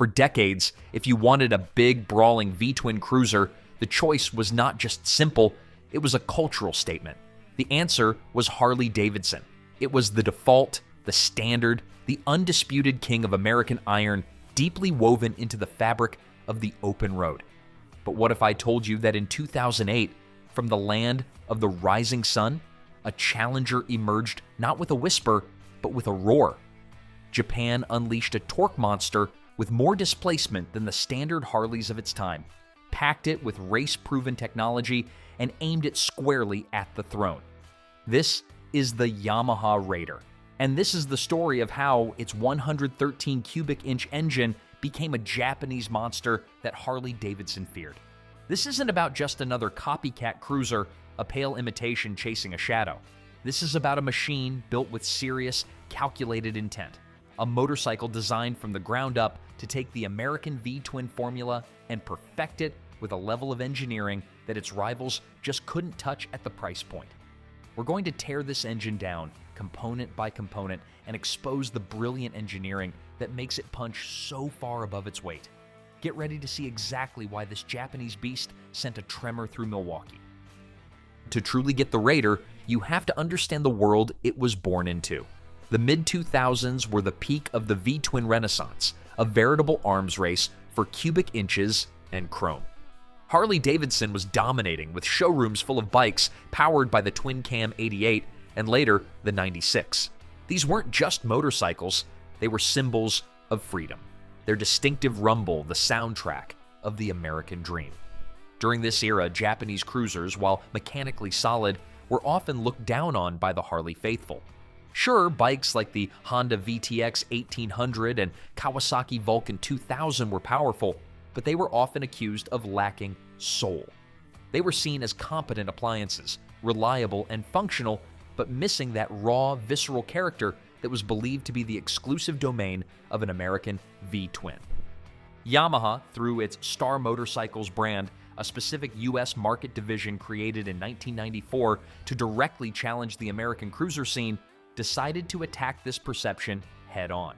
For decades, if you wanted a big, brawling V-twin cruiser, the choice was not just simple, it was a cultural statement. The answer was Harley-Davidson. It was the default, the standard, the undisputed king of American iron, deeply woven into the fabric of the open road. But what if I told you that in 2008, from the land of the rising sun, a challenger emerged not with a whisper, but with a roar? Japan unleashed a torque monster with more displacement than the standard Harleys of its time, packed it with race-proven technology, and aimed it squarely at the throne. This is the Yamaha Raider, and this is the story of how its 113 cubic inch engine became a Japanese monster that Harley-Davidson feared. This isn't about just another copycat cruiser, a pale imitation chasing a shadow. This is about a machine built with serious, calculated intent. A motorcycle designed from the ground up to take the American V-twin formula and perfect it with a level of engineering that its rivals just couldn't touch at the price point. We're going to tear this engine down, component by component, and expose the brilliant engineering that makes it punch so far above its weight. Get ready to see exactly why this Japanese beast sent a tremor through Milwaukee. To truly get the Raider, you have to understand the world it was born into. The mid-2000s were the peak of the V-twin renaissance, a veritable arms race for cubic inches and chrome. Harley-Davidson was dominating with showrooms full of bikes powered by the twin-cam 88 and later the 96. These weren't just motorcycles, they were symbols of freedom. Their distinctive rumble, the soundtrack of the American dream. During this era, Japanese cruisers, while mechanically solid, were often looked down on by the Harley faithful. Sure, bikes like the Honda VTX 1800 and Kawasaki Vulcan 2000 were powerful, but they were often accused of lacking soul. They were seen as competent appliances, reliable and functional, but missing that raw, visceral character that was believed to be the exclusive domain of an American V-twin. Yamaha, through its Star Motorcycles brand, a specific U.S. market division created in 1994 to directly challenge the American cruiser scene, decided to attack this perception head-on.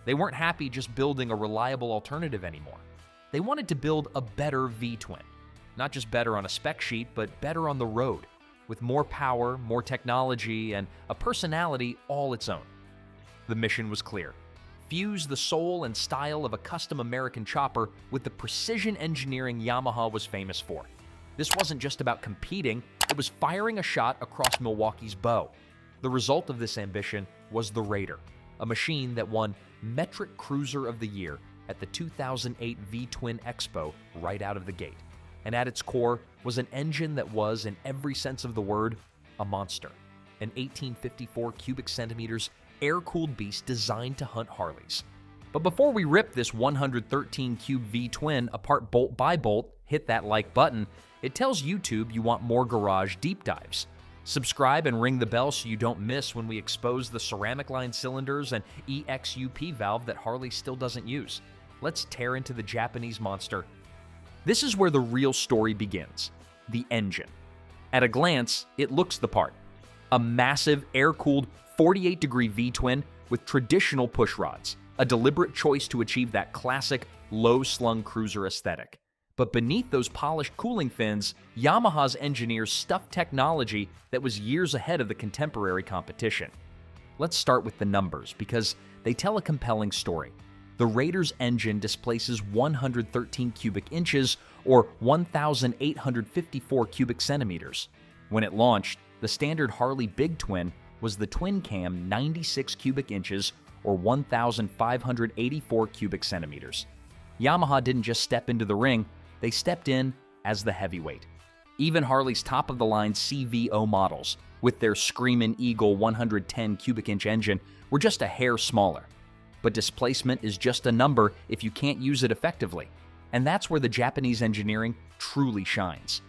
They weren't happy just building a reliable alternative anymore. They wanted to build a better V-twin. Not just better on a spec sheet, but better on the road, with more power, more technology, and a personality all its own. The mission was clear. Fuse the soul and style of a custom American chopper with the precision engineering Yamaha was famous for. This wasn't just about competing, it was firing a shot across Milwaukee's bow. The result of this ambition was the Raider, a machine that won Metric Cruiser of the Year at the 2008 V-Twin Expo right out of the gate. And at its core was an engine that was, in every sense of the word, a monster. An 1854 cubic centimeters air-cooled beast designed to hunt Harleys. But before we rip this 113 cube V-twin apart bolt by bolt, hit that like button. It tells YouTube you want more garage deep dives. Subscribe and ring the bell so you don't miss when we expose the ceramic-lined cylinders and EXUP valve that Harley still doesn't use. Let's tear into the Japanese monster. This is where the real story begins, the engine. At a glance, it looks the part. A massive, air-cooled, 48-degree V-twin with traditional push rods, a deliberate choice to achieve that classic, low-slung cruiser aesthetic. But beneath those polished cooling fins, Yamaha's engineers stuffed technology that was years ahead of the contemporary competition. Let's start with the numbers, because they tell a compelling story. The Raider's engine displaces 113 cubic inches, or 1,854 cubic centimeters. When it launched, the standard Harley Big Twin was the twin-cam 96 cubic inches, or 1,584 cubic centimeters. Yamaha didn't just step into the ring, they stepped in as the heavyweight. Even Harley's top-of-the-line CVO models, with their Screamin' Eagle 110 cubic inch engine, were just a hair smaller. But displacement is just a number if you can't use it effectively. And that's where the Japanese engineering truly shines.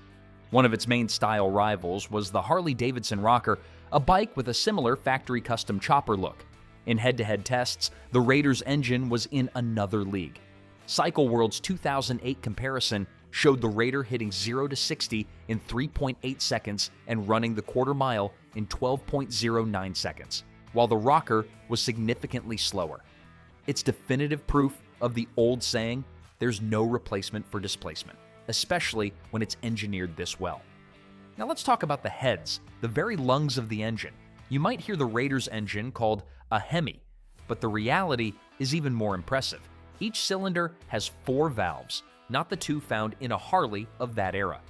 One of its main style rivals was the Harley-Davidson Rocker, a bike with a similar factory custom chopper look. In head-to-head tests, the Raider's engine was in another league. Cycle World's 2008 comparison showed the Raider hitting 0 to 60 in 3.8 seconds and running the quarter mile in 12.09 seconds, while the Rocker was significantly slower. It's definitive proof of the old saying, there's no replacement for displacement, especially when it's engineered this well. Now let's talk about the heads, the very lungs of the engine. You might hear the Raider's engine called a Hemi, but the reality is even more impressive. Each cylinder has 4 valves, not the 2 found in a Harley of that era.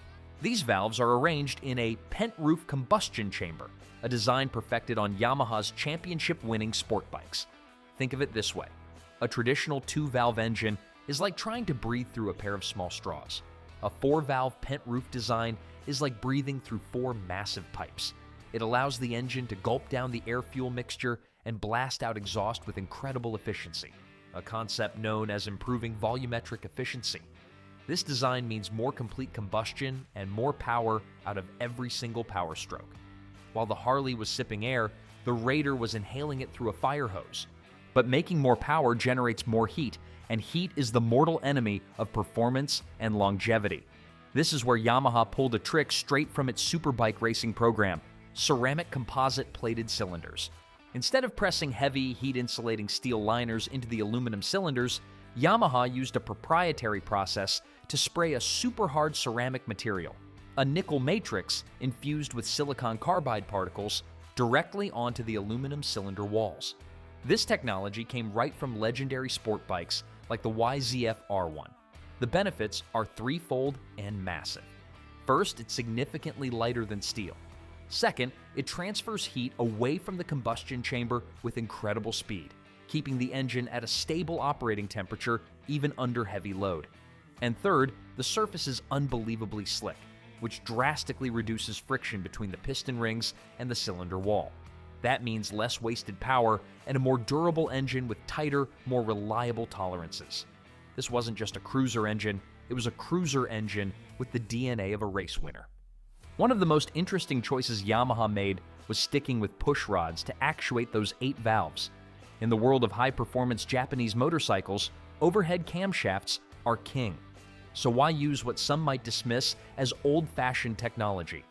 These valves are arranged in a pent-roof combustion chamber, a design perfected on Yamaha's championship-winning sport bikes. Think of it this way. A traditional 2-valve engine is like trying to breathe through a pair of small straws. A 4-valve pent-roof design is like breathing through 4 massive pipes. It allows the engine to gulp down the air-fuel mixture and blast out exhaust with incredible efficiency, a concept known as improving volumetric efficiency. This design means more complete combustion and more power out of every single power stroke. While the Harley was sipping air, the Raider was inhaling it through a fire hose. But making more power generates more heat, and heat is the mortal enemy of performance and longevity. This is where Yamaha pulled a trick straight from its superbike racing program: ceramic composite plated cylinders. Instead of pressing heavy, heat-insulating steel liners into the aluminum cylinders, Yamaha used a proprietary process to spray a super hard ceramic material, a nickel matrix infused with silicon carbide particles, directly onto the aluminum cylinder walls. This technology came right from legendary sport bikes like the YZF R1. The benefits are threefold and massive. First, it's significantly lighter than steel. Second, it transfers heat away from the combustion chamber with incredible speed, keeping the engine at a stable operating temperature even under heavy load. And third, the surface is unbelievably slick, which drastically reduces friction between the piston rings and the cylinder wall. That means less wasted power and a more durable engine with tighter, more reliable tolerances. This wasn't just a cruiser engine, it was a cruiser engine with the DNA of a race winner. One of the most interesting choices Yamaha made was sticking with push rods to actuate those 8 valves. In the world of high-performance Japanese motorcycles, overhead camshafts are king. So why use what some might dismiss as old-fashioned technology?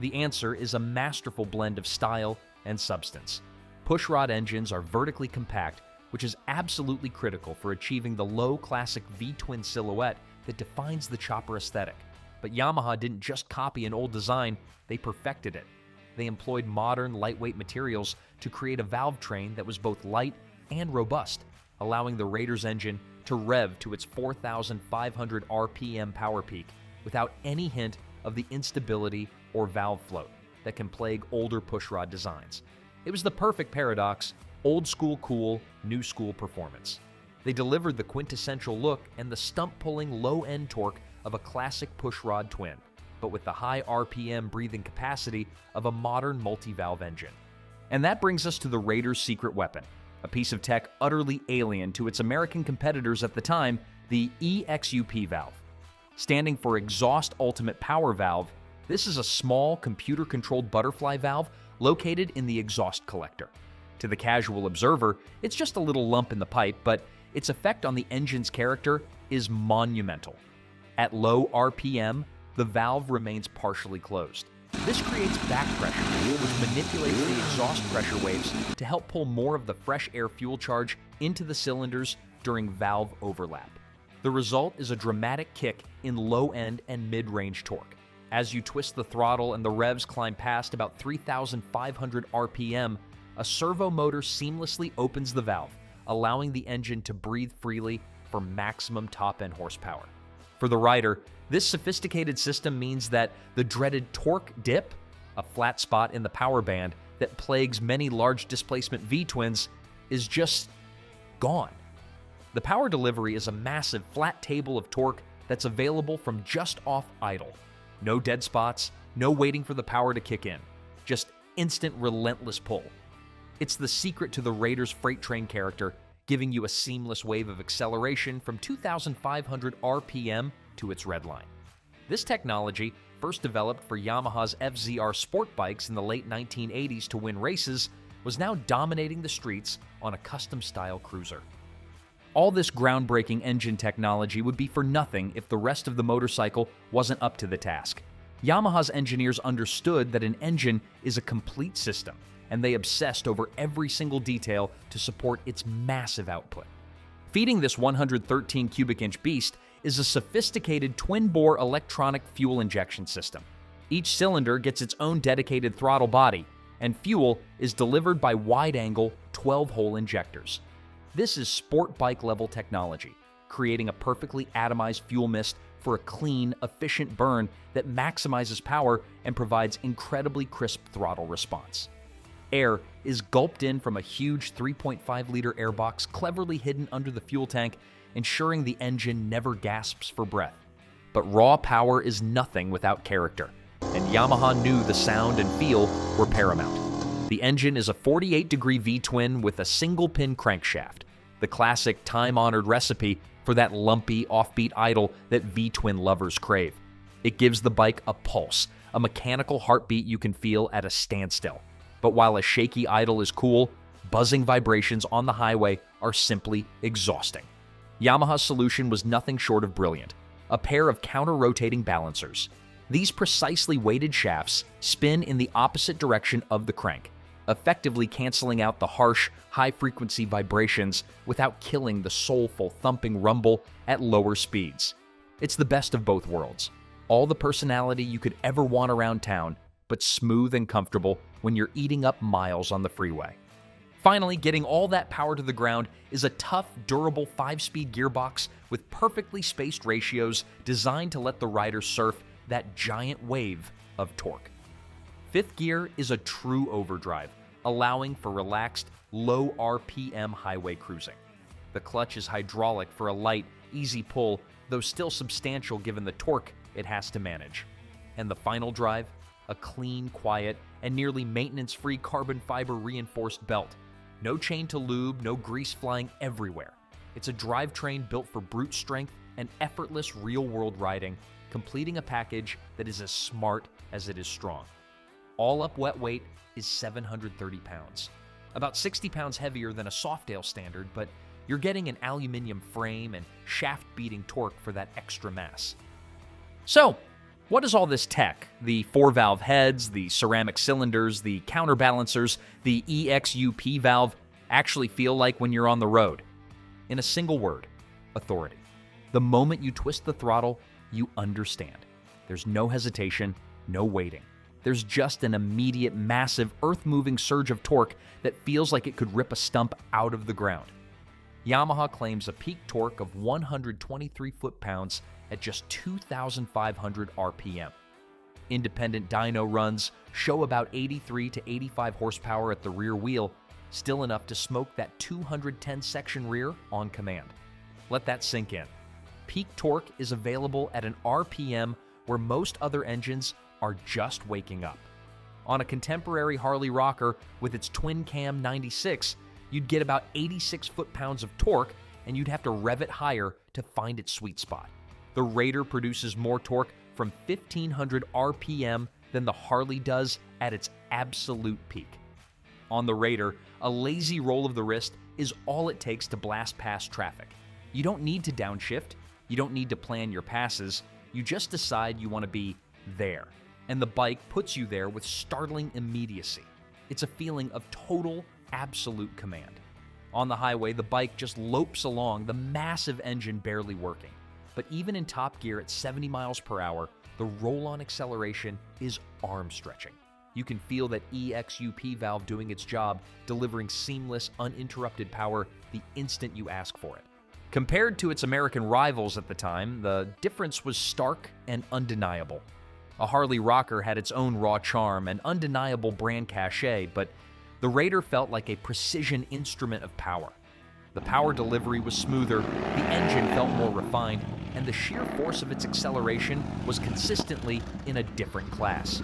The answer is a masterful blend of style and substance. Pushrod engines are vertically compact, which is absolutely critical for achieving the low classic V-twin silhouette that defines the chopper aesthetic. But Yamaha didn't just copy an old design, they perfected it. They employed modern, lightweight materials to create a valve train that was both light and robust, allowing the Raider's engine to rev to its 4,500 RPM power peak without any hint of the instability or valve float that can plague older pushrod designs. It was the perfect paradox: old school cool, new school performance. They delivered the quintessential look and the stump-pulling low-end torque of a classic pushrod twin, but with the high RPM breathing capacity of a modern multi-valve engine. And that brings us to the Raider's secret weapon, a piece of tech utterly alien to its American competitors at the time, the EXUP valve. Standing for Exhaust Ultimate Power Valve, this is a small, computer-controlled butterfly valve located in the exhaust collector. To the casual observer, it's just a little lump in the pipe, but its effect on the engine's character is monumental. At low RPM, the valve remains partially closed. This creates back pressure, which manipulates the exhaust pressure waves to help pull more of the fresh air fuel charge into the cylinders during valve overlap. The result is a dramatic kick in low-end and mid-range torque. As you twist the throttle and the revs climb past about 3,500 RPM, a servo motor seamlessly opens the valve, allowing the engine to breathe freely for maximum top-end horsepower. For the rider, this sophisticated system means that the dreaded torque dip, a flat spot in the power band that plagues many large displacement V-twins, is just gone. The power delivery is a massive flat table of torque that's available from just off idle. No dead spots, no waiting for the power to kick in, just instant relentless pull. It's the secret to the Raider's freight train character, giving you a seamless wave of acceleration from 2,500 RPM to its red line. This technology, first developed for Yamaha's FZR sport bikes in the late 1980s to win races, was now dominating the streets on a custom-style cruiser. All this groundbreaking engine technology would be for nothing if the rest of the motorcycle wasn't up to the task. Yamaha's engineers understood that an engine is a complete system, and they obsessed over every single detail to support its massive output. Feeding this 113 cubic inch beast is a sophisticated twin-bore electronic fuel injection system. Each cylinder gets its own dedicated throttle body, and fuel is delivered by wide-angle 12-hole injectors. This is sport bike-level technology, creating a perfectly atomized fuel mist for a clean, efficient burn that maximizes power and provides incredibly crisp throttle response. Air is gulped in from a huge 3.5-liter airbox cleverly hidden under the fuel tank, ensuring the engine never gasps for breath. But raw power is nothing without character, and Yamaha knew the sound and feel were paramount. The engine is a 48-degree V-twin with a single-pin crankshaft, the classic time-honored recipe for that lumpy, offbeat idle that V-twin lovers crave. It gives the bike a pulse, a mechanical heartbeat you can feel at a standstill. But while a shaky idle is cool, buzzing vibrations on the highway are simply exhausting. Yamaha's solution was nothing short of brilliant: a pair of counter-rotating balancers. These precisely weighted shafts spin in the opposite direction of the crank, effectively canceling out the harsh, high-frequency vibrations without killing the soulful, thumping rumble at lower speeds. It's the best of both worlds. All the personality you could ever want around town, but smooth and comfortable when you're eating up miles on the freeway. Finally, getting all that power to the ground is a tough, durable 5-speed gearbox with perfectly spaced ratios designed to let the rider surf that giant wave of torque. Fifth gear is a true overdrive, allowing for relaxed, low RPM highway cruising. The clutch is hydraulic for a light, easy pull, though still substantial given the torque it has to manage. And the final drive? A clean, quiet, and nearly maintenance-free carbon fiber reinforced belt. No chain to lube, no grease flying everywhere. It's a drivetrain built for brute strength and effortless real-world riding, completing a package that is as smart as it is strong. All-up wet weight is 730 pounds. About 60 pounds heavier than a Softail standard, but you're getting an aluminum frame and shaft-beating torque for that extra mass. So, what is all this tech? The 4-valve heads, the ceramic cylinders, the counterbalancers, the EXUP valve actually feel like when you're on the road? In a single word: authority. The moment you twist the throttle, you understand. There's no hesitation, no waiting. There's just an immediate, massive, earth-moving surge of torque that feels like it could rip a stump out of the ground. Yamaha claims a peak torque of 123 foot-pounds at just 2,500 RPM. Independent dyno runs show about 83 to 85 horsepower at the rear wheel, still enough to smoke that 210-section rear on command. Let that sink in. Peak torque is available at an RPM where most other engines are just waking up. On a contemporary Harley Rocker with its twin-cam 96, you'd get about 86 foot-pounds of torque, and you'd have to rev it higher to find its sweet spot. The Raider produces more torque from 1,500 RPM than the Harley does at its absolute peak. On the Raider, a lazy roll of the wrist is all it takes to blast past traffic. You don't need to downshift, you don't need to plan your passes, you just decide you want to be there. And the bike puts you there with startling immediacy. It's a feeling of total, absolute command. On the highway, the bike just lopes along, the massive engine barely working. But even in top gear at 70 miles per hour, the roll-on acceleration is arm-stretching. You can feel that EXUP valve doing its job, delivering seamless, uninterrupted power the instant you ask for it. Compared to its American rivals at the time, the difference was stark and undeniable. A Harley Rocker had its own raw charm and undeniable brand cachet, but the Raider felt like a precision instrument of power. The power delivery was smoother, the engine felt more refined, and the sheer force of its acceleration was consistently in a different class.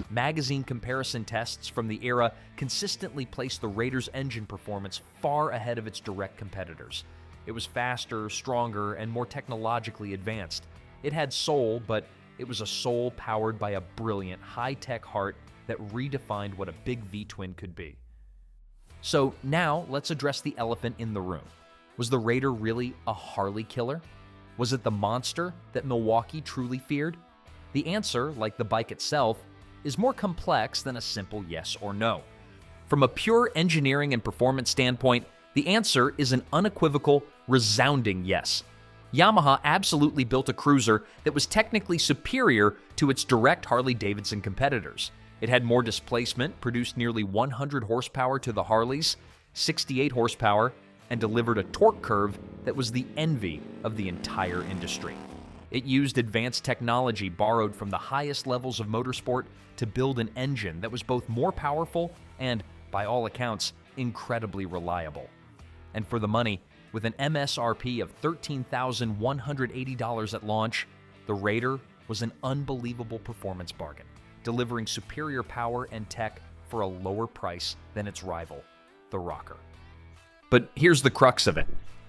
Magazine comparison tests from the era consistently placed the Raider's engine performance far ahead of its direct competitors. It was faster, stronger, and more technologically advanced. It had soul, but it was a soul powered by a brilliant, high-tech heart that redefined what a big V-twin could be. So now let's address the elephant in the room. Was the Raider really a Harley killer? Was it the monster that Milwaukee truly feared? The answer, like the bike itself, is more complex than a simple yes or no. From a pure engineering and performance standpoint, The answer is an unequivocal, resounding yes. Yamaha absolutely built a cruiser that was technically superior to its direct Harley-Davidson competitors. It had more displacement, produced nearly 100 horsepower to the Harleys, 68 horsepower, and delivered a torque curve that was the envy of the entire industry. It used advanced technology borrowed from the highest levels of motorsport to build an engine that was both more powerful and, by all accounts, incredibly reliable. And for the money, with an MSRP of $13,180 at launch, the Raider was an unbelievable performance bargain, delivering superior power and tech for a lower price than its rival, the Rocker. But here's the crux of it.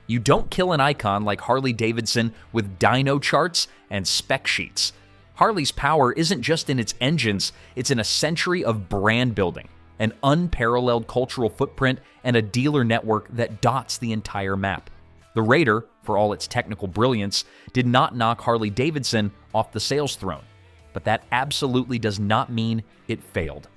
You don't kill an icon like Harley-Davidson with dyno charts and spec sheets. Harley's power isn't just in its engines, it's in a century of brand building, an unparalleled cultural footprint, and a dealer network that dots the entire map. The Raider, for all its technical brilliance, did not knock Harley-Davidson off the sales throne, but that absolutely does not mean it failed.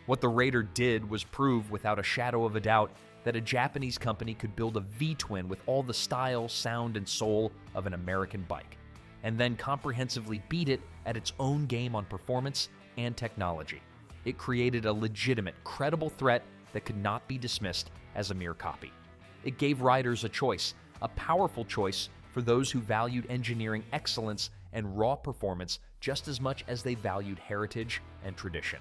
What the Raider did was prove without a shadow of a doubt that a Japanese company could build a V-twin with all the style, sound, and soul of an American bike, and then comprehensively beat it at its own game on performance and technology. It created a legitimate, credible threat that could not be dismissed as a mere copy. It gave riders a choice, a powerful choice for those who valued engineering excellence and raw performance just as much as they valued heritage and tradition.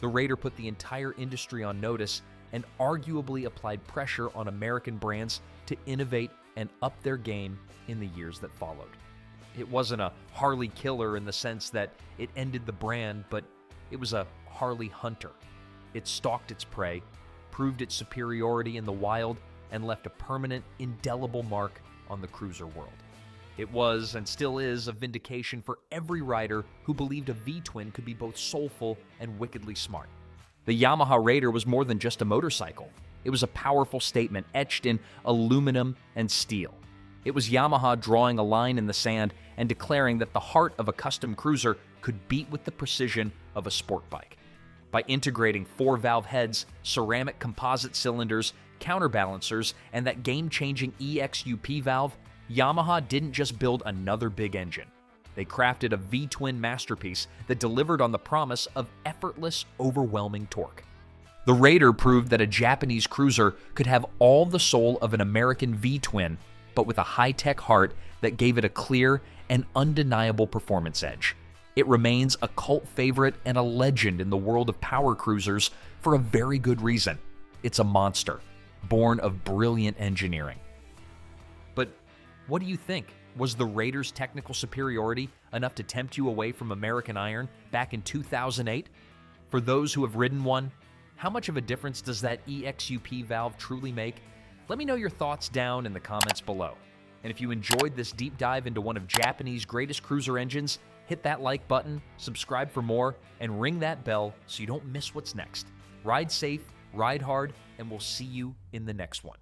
The Raider put the entire industry on notice and arguably applied pressure on American brands to innovate and up their game in the years that followed. It wasn't a Harley killer in the sense that it ended the brand, but it was a Harley hunter. It stalked its prey, proved its superiority in the wild, and left a permanent, indelible mark on the cruiser world. It was, and still is, a vindication for every rider who believed a V-twin could be both soulful and wickedly smart. The Yamaha Raider was more than just a motorcycle. It was a powerful statement etched in aluminum and steel. It was Yamaha drawing a line in the sand and declaring that the heart of a custom cruiser could beat with the precision of a sport bike. By integrating 4-valve heads, ceramic composite cylinders, counterbalancers, and that game-changing EXUP valve, Yamaha didn't just build another big engine. They crafted a V-twin masterpiece that delivered on the promise of effortless, overwhelming torque. The Raider proved that a Japanese cruiser could have all the soul of an American V-twin, but with a high-tech heart that gave it a clear and undeniable performance edge. It remains a cult favorite and a legend in the world of power cruisers for a very good reason. It's a monster, born of brilliant engineering. But what do you think? Was the Raider's technical superiority enough to tempt you away from American Iron back in 2008? For those who have ridden one, how much of a difference does that EXUP valve truly make? Let me know your thoughts down in the comments below. And if you enjoyed this deep dive into one of Japanese greatest cruiser engines, hit that like button, subscribe for more, and ring that bell so you don't miss what's next. Ride safe, ride hard, and we'll see you in the next one.